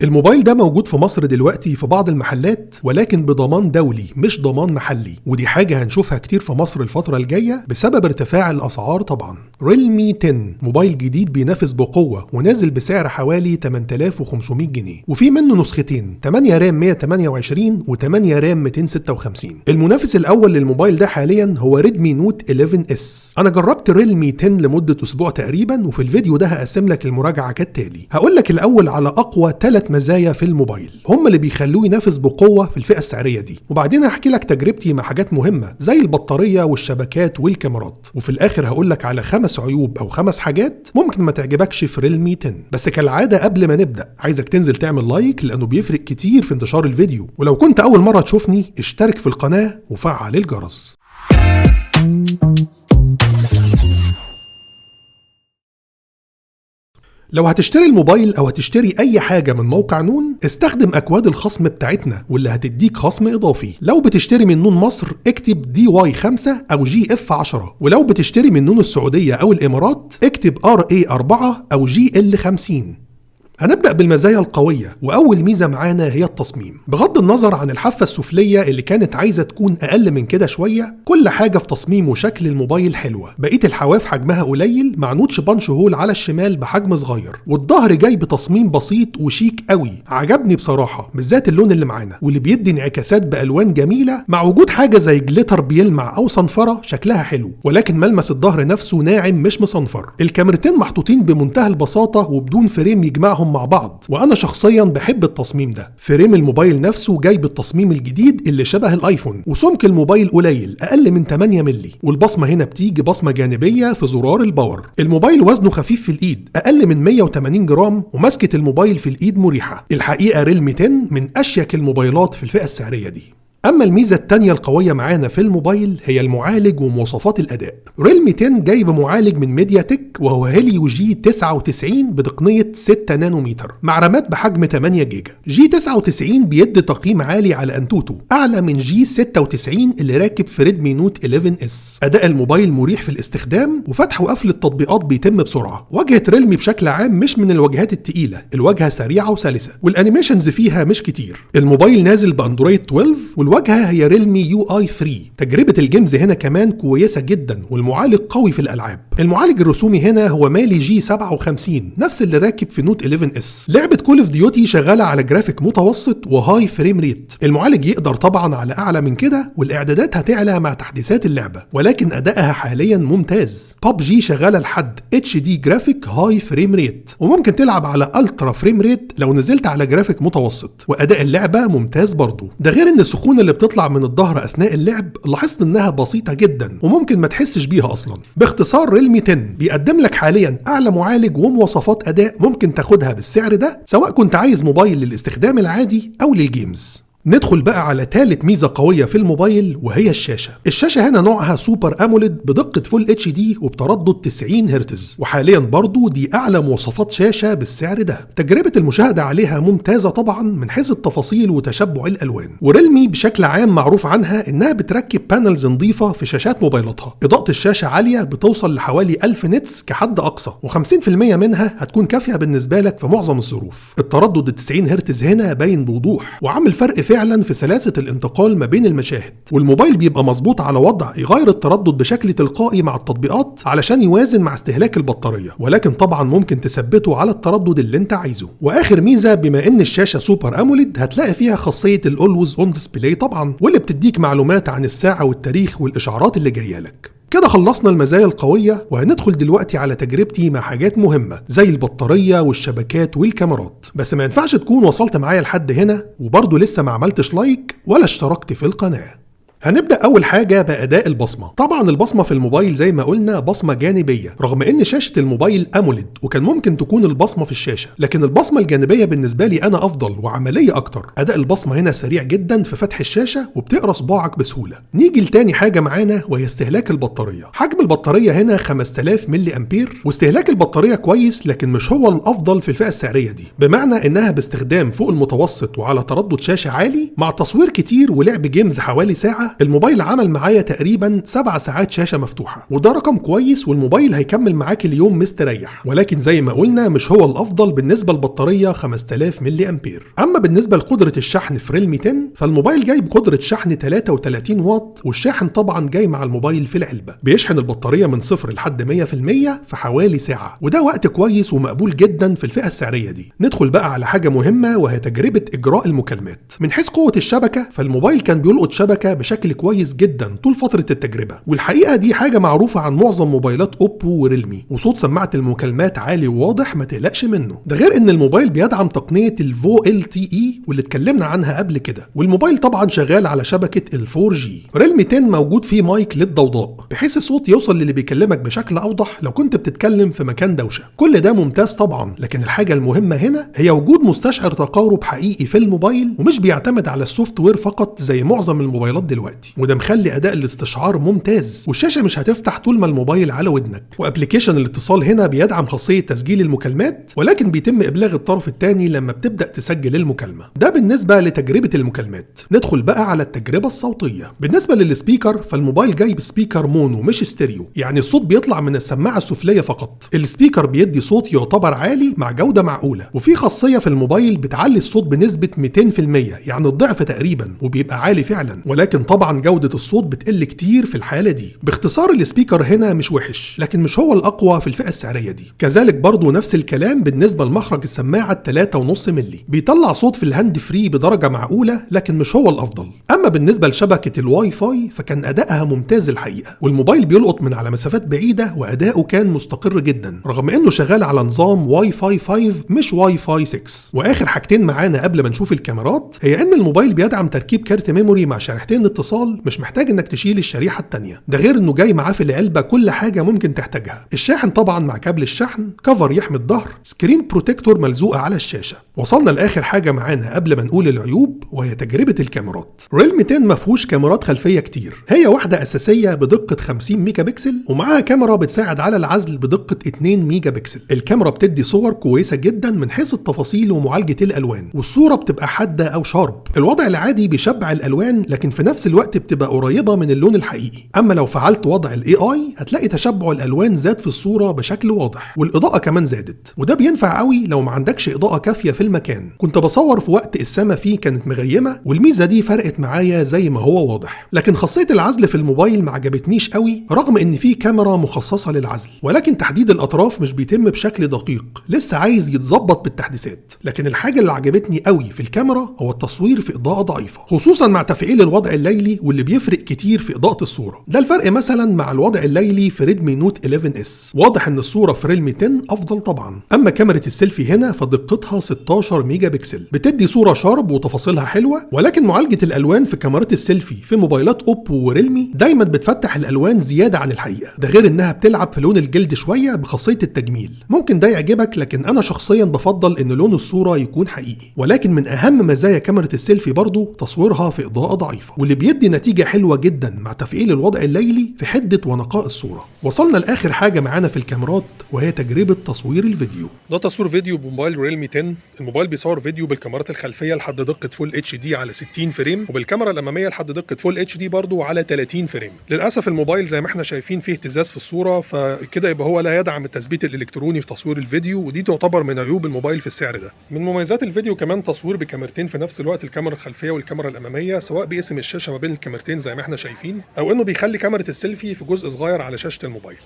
الموبايل ده موجود في مصر دلوقتي في بعض المحلات، ولكن بضمان دولي مش ضمان محلي، ودي حاجة هنشوفها كتير في مصر الفترة الجاية بسبب ارتفاع الأسعار. طبعا ريلمي 10 موبايل جديد بينافس بقوة ونازل بسعر حوالي 8500 جنيه، وفي منه نسختين 8 رام 128 و8 رام 256. المنافس الأول للموبايل ده حاليا هو ريدمي نوت 11S. أنا جربت ريلمي 10 لمدة أسبوع تقريبا، وفي الفيديو ده هقسم لك المراجعة كالتالي. هقول لك الأول على أقوى 3 مزايا في الموبايل هم اللي بيخلوه ينافس بقوة في الفئة السعرية دي، وبعدين هحكي لك تجربتي مع حاجات مهمة زي البطارية والشبكات والكاميرات، وفي الآخر هقول لك على 5 عيوب أو 5 حاجات ممكن ما تعجبكش في ريلمي 10. بس كالعادة قبل ما نبدأ عايزك تنزل تعمل لايك لأنه بيفرق كتير في انتشار الفيديو، ولو كنت أول مرة تشوفني اشترك في القناة وفعل الجرس. لو هتشتري الموبايل او هتشتري اي حاجة من موقع نون، استخدم اكواد الخصم بتاعتنا واللي هتديك خصم اضافي. لو بتشتري من نون مصر اكتب DY5 او GF10، ولو بتشتري من نون السعودية او الامارات اكتب RA4 او GL50. هنبدأ بالمزايا القوية، وأول ميزة معانا هي التصميم. بغض النظر عن الحافة السفلية اللي كانت عايزة تكون أقل من كده شوية، كل حاجة في تصميم وشكل الموبايل حلوة. بقية الحواف حجمها قليل مع نوتش بانش هول على الشمال بحجم صغير، والظهر جاي بتصميم بسيط وشيك قوي. عجبني بصراحة بالذات اللون اللي معانا واللي بيدي انعكاسات بألوان جميلة، مع وجود حاجة زي جليتر بيلمع أو صنفرة شكلها حلو، ولكن ملمس الظهر نفسه ناعم مش مصنفر. الكاميرتين محطوطين بمنتهى البساطة وبدون فريم يجمعهم مع بعض، وانا شخصيا بحب التصميم ده. فريم الموبايل نفسه جاي بالتصميم الجديد اللي شبه الايفون، وسمك الموبايل قليل اقل من 8 مللي، والبصمه هنا بتيجي بصمه جانبيه في زرار الباور. الموبايل وزنه خفيف في الايد اقل من 180 جرام، ومسكه الموبايل في الايد مريحه. الحقيقه ريلمي 10 من اشيك الموبايلات في الفئه السعريه دي. أما الميزة التانية القوية معانا في الموبايل هي المعالج ومواصفات الأداء. ريلمي 10 جاي بمعالج من ميديا تك وهو هيليو G99 بتقنية 6 نانومتر مع رامات بحجم 8 جيجا. G99 بيدي تقييم عالي على أنتوتو، أعلى من G96 اللي راكب في ريدمي نوت 11S. أداء الموبايل مريح في الاستخدام، وفتح وقفل التطبيقات بيتم بسرعة. واجهة ريلمي بشكل عام مش من الواجهات التقيلة، الواجهة سريعة وسلسة، والأنيميشنز فيها مش كتير. الموبايل نازل بأندرويد 12، والواجهة هي ريلمي UI 3. تجربة الجيمز هنا كمان كويسة جدا، والمعالج قوي في الألعاب. المعالج الرسومي هنا هو مالي G57 نفس اللي راكب في نوت 11S. لعبة كول اوف ديوتي شغالة على جرافيك متوسط وهاي فريم ريت. المعالج يقدر طبعا على أعلى من كده، والإعدادات هتعلى مع تحديثات اللعبة، ولكن أدائها حاليا ممتاز. PUBG شغالة لحد HD جرافيك هاي فريم ريت، وممكن تلعب على ألترا فريم ريت لو نزلت على جرافيك متوسط، وأداء اللعبة ممتاز برضو. ده غير ان السخونة اللي بتطلع من الظهر اثناء اللعب لاحظت انها بسيطه جدا وممكن ما تحسش بيها اصلا. باختصار ريلمي 10 بيقدم لك حاليا اعلى معالج ومواصفات اداء ممكن تاخدها بالسعر ده، سواء كنت عايز موبايل للاستخدام العادي او للجيمز. ندخل بقى على ثالث ميزة قوية في الموبايل وهي الشاشة. الشاشة هنا نوعها سوبر أموليد بدقة فول HD وبتردد 90 هرتز، وحاليا برضو دي أعلى مواصفات شاشة بالسعر ده. تجربة المشاهدة عليها ممتازة طبعا من حيث التفاصيل وتشبع الألوان. وريلمي بشكل عام معروف عنها إنها بتركب بانلز نظيفة في شاشات موبايلاتها. إضاءة الشاشة عالية بتوصل لحوالي 1000 نتس كحد أقصى، و50% منها هتكون كافية بالنسبة لك في معظم الظروف. التردد 90 هرتز هنا باين بوضوح وعامل فرق فعلا في سلاسة الانتقال ما بين المشاهد، والموبايل بيبقى مظبوط على وضع يغير التردد بشكل تلقائي مع التطبيقات علشان يوازن مع استهلاك البطارية، ولكن طبعا ممكن تثبته على التردد اللي انت عايزه. واخر ميزة، بما ان الشاشة سوبر اموليد هتلاقي فيها خاصية الاولويز اون ديسبلاي طبعا، واللي بتديك معلومات عن الساعة والتاريخ والاشعارات اللي جاية لك. كده خلصنا المزايا القوية، وهندخل دلوقتي على تجربتي مع حاجات مهمة زي البطارية والشبكات والكاميرات. بس ما ينفعش تكون وصلت معايا لحد هنا وبرضه لسه ما عملتش لايك ولا اشتركت في القناة. هنبدأ أول حاجة بأداء البصمة. طبعا البصمة في الموبايل زي ما قلنا بصمة جانبية، رغم إن شاشة الموبايل أموليد وكان ممكن تكون البصمة في الشاشة، لكن البصمة الجانبية بالنسبة لي أنا أفضل وعملية أكتر. أداء البصمة هنا سريع جدا في فتح الشاشة وبتقرأ صباعك بسهولة. نيجي لتاني حاجة معانا وهي استهلاك البطارية. حجم البطارية هنا 5000 ملي أمبير، واستهلاك البطارية كويس لكن مش هو الأفضل في الفئة السعرية دي، بمعنى إنها باستخدام فوق المتوسط وعلى تردد شاشة عالي مع تصوير كتير ولعب جيمز حوالي ساعة ساعة الموبايل عمل معايا تقريبا 7 ساعات شاشة مفتوحة، وده رقم كويس والموبايل هيكمل معاك اليوم مستريح، ولكن زي ما قلنا مش هو الافضل بالنسبة للبطارية 5000 ملي امبير. اما بالنسبة لقدرة الشحن في ريلمي 10 فالموبايل جاي بقدرة شحن 33 واط، والشاحن طبعا جاي مع الموبايل في العلبة، بيشحن البطارية من 0 لحد 100% في حوالي ساعة، وده وقت كويس ومقبول جدا في الفئة السعرية دي. ندخل بقى على حاجة مهمة وهي تجربة اجراء المكالمات. من حيث قوة الشبكة فالموبايل كان بيلقط شبكة بشكل كويس جدا طول فترة التجربة، والحقيقة دي حاجة معروفة عن معظم موبايلات اوبو وريلمي، وصوت سماعة المكالمات عالي وواضح ما تقلقش منه. ده غير ان الموبايل بيدعم تقنية الفو LTE واللي اتكلمنا عنها قبل كده، والموبايل طبعا شغال على شبكة ال 4G. ريلمي 10 موجود فيه مايك للضوضاء بحيث الصوت يوصل للي بيكلمك بشكل اوضح لو كنت بتتكلم في مكان دوشة. كل ده ممتاز طبعا، لكن الحاجة المهمة هنا هي وجود مستشعر تقارب حقيقي في الموبايل ومش بيعتمد على السوفت وير فقط زي معظم الموبايلات دلوقتي، وده مخلي اداء الاستشعار ممتاز، والشاشة مش هتفتح طول ما الموبايل على ودنك. وابلكيشن الاتصال هنا بيدعم خاصية تسجيل المكالمات، ولكن بيتم ابلاغ الطرف الثاني لما بتبدأ تسجل المكالمة. ده بالنسبة لتجربة المكالمات. ندخل بقى على التجربة الصوتية. بالنسبة للسبيكر فالموبايل جاي بسبيكر مونو مش ستيريو، يعني الصوت بيطلع من السماعة السفلية فقط. السبيكر بيدي صوت يعتبر عالي مع جودة معقولة، وفي خاصية في الموبايل بتعلي الصوت بنسبة 200%، يعني الضعف تقريبا، وبيبقى عالي فعلا، ولكن طبعا جودة الصوت بتقل كتير في الحالة دي. باختصار السبيكر هنا مش وحش، لكن مش هو الأقوى في الفئة السعرية دي. كذلك برضو نفس الكلام بالنسبة لمخرج السماعة 3.5 ملي، بيطلع صوت في الهاند فري بدرجة معقولة، لكن مش هو الأفضل. أما بالنسبة لشبكة الواي فاي فكان أدائها ممتاز الحقيقة، والموبايل بيلقط من على مسافات بعيدة وأداؤه كان مستقر جدا، رغم إنه شغال على نظام واي فاي 5 مش واي فاي 6. وآخر حاجتين معانا قبل ما نشوف الكاميرات هي إن الموبايل بيدعم تركيب كارت ميموري مع شريحتين اتصال، مش محتاج إنك تشيل الشريحة التانية. ده غير إنه جاي معاه في العلبة كل حاجة ممكن تحتاجها، الشاحن طبعا مع كابل الشحن، كفر يحمي الظهر، سكرين بروتكتور ملزوقة على الشاشة. وصلنا لآخر حاجة معانا قبل ما نقول العيوب وهي تجربة الكاميرات. ريلمي 10 مفهوش كاميرات خلفية كتير، هي واحدة أساسية بدقة 50 ميجا بكسل، ومعاها كاميرا بتساعد على العزل بدقة 2 ميجا بكسل. الكاميرا بتدي صور كويسة جدا من حيث التفاصيل ومعالجة الألوان، والصورة بتبقى حادة أو شارب. الوضع العادي بيشبع الألوان، لكن في نفس الوقت بتبقى قريبة من اللون الحقيقي. أما لو فعلت وضع ال AI هتلاقي تشبع الألوان زاد في الصورة بشكل واضح، والإضاءة كمان زادت، وده بينفع قوي لو ما عندكش إضاءة كافية في المكان. كنت بصور في وقت السما فيه كانت مغيمة، والميزة دي فرقت معايا زي ما هو واضح. لكن خاصية العزل في الموبايل ما عجبتنيش قوي، رغم ان في كاميرا مخصصة للعزل، ولكن تحديد الأطراف مش بيتم بشكل دقيق، لسه عايز يتظبط بالتحديثات. لكن الحاجة اللي عجبتني قوي في الكاميرا هو التصوير في إضاءة ضعيفة، خصوصا مع تفعيل الوضع الليلي، واللي بيفرق كتير في إضاءة الصورة. ده الفرق مثلا مع الوضع الليلي في ريدمي نوت 11S. واضح ان الصورة في ريلمي 10 افضل طبعا. اما كاميرا السيلفي هنا فدقتها 16 ميجا بكسل، بتدي صورة شارب وتفاصيلها حلوة، ولكن معالجة الالوان في كاميرات السيلفي في موبايلات اوبو وريلمي دايما بتفتح الالوان زيادة عن الحقيقة. ده غير انها بتلعب في لون الجلد شوية بخاصية التجميل. ممكن ده يعجبك، لكن انا شخصيا بفضل ان لون الصورة يكون حقيقي. ولكن من اهم مزايا كاميرا السيلفي برضو تصويرها في اضاءة ضعيفة، واللي بيدي نتيجة حلوة جدا مع تفعيل الوضع الليلي في حدة ونقاء الصورة. وصلنا لاخر حاجة معانا في الكاميرات وهي تجربة تصوير الفيديو. ده تصوير فيديو بموبايل ريلمي 10. الموبايل بيصور فيديو بالكاميرات الخلفية لحد دقة فول اتش دي على 60 فريم، وبالكاميرا الامامية لحد دقة فول اتش دي برضو على 30 فريم. للاسف الموبايل زي ما احنا شايفين فيه اهتزاز في الصورة، فكده يبقى هو لا يدعم التثبيت الالكتروني في تصوير الفيديو، ودي تعتبر من عيوب الموبايل في السعر ده. من مميزات الفيديو كمان تصوير بكاميرتين في نفس الوقت، الكاميرا الخلفية والكاميرا الامامية، سواء بيقسم الشاشة ما بين الكاميرتين زي ما احنا شايفين، او انه بيخلي كاميرا السيلفي في جزء صغير على شاشة الموبايل.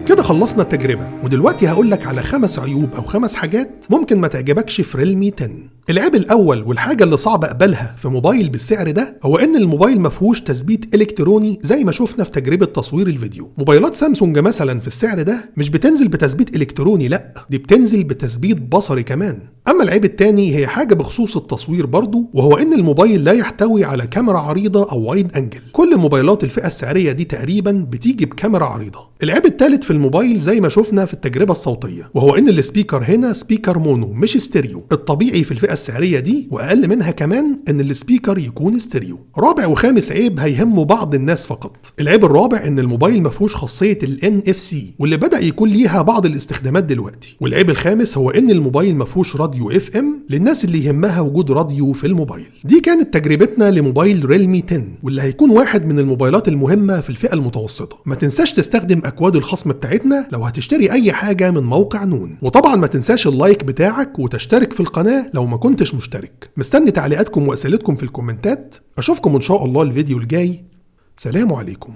كده خلصنا التجربة، ودلوقتي هقولك على 5 عيوب أو 5 حاجات ممكن ما تعجبكش في ريلمي 10. العيب الأول والحاجة اللي صعب أقبلها في موبايل بالسعر ده هو إن الموبايل مفهوش تثبيت إلكتروني زي ما شفنا في تجربة تصوير الفيديو. موبايلات سامسونج مثلا في السعر ده مش بتنزل بتثبيت إلكتروني، لأ دي بتنزل بتثبيت بصري كمان. أما العيب التاني هي حاجة بخصوص التصوير برضو، وهو إن الموبايل لا يحتوي على كاميرا عريضة أو وايد أنجل. كل موبايلات الفئة السعرية دي تقريبا بتيجي بكاميرا عريضة. العيب التالت في الموبايل زي ما شفنا في التجربة الصوتية، وهو إن السبيكر هنا سبيكر مونو مش ستيريو. الطبيعي في الفئة السعرية دي، واقل منها كمان ان السبيكر يكون ستيريو. رابع وخامس عيب هيهموا بعض الناس فقط. العيب الرابع ان الموبايل مفهوش خاصية ال NFC واللي بدأ يكون ليها بعض الاستخدامات دلوقتي. والعيب الخامس هو ان الموبايل مفهوش راديو FM للناس اللي يهمها وجود راديو في الموبايل. دي كانت تجربتنا لموبايل ريلمي 10 واللي هيكون واحد من الموبايلات المهمة في الفئة المتوسطة. ما تنساش تستخدم اكواد الخصم بتاعتنا لو هتشتري اي حاجة من موقع نون، وطبعا ما تنساش اللايك بتاعك وتشترك في القناة لو ما كنتش مشترك. مستني تعليقاتكم واسئلتكم في الكومنتات. اشوفكم ان شاء الله الفيديو الجاي. سلام عليكم.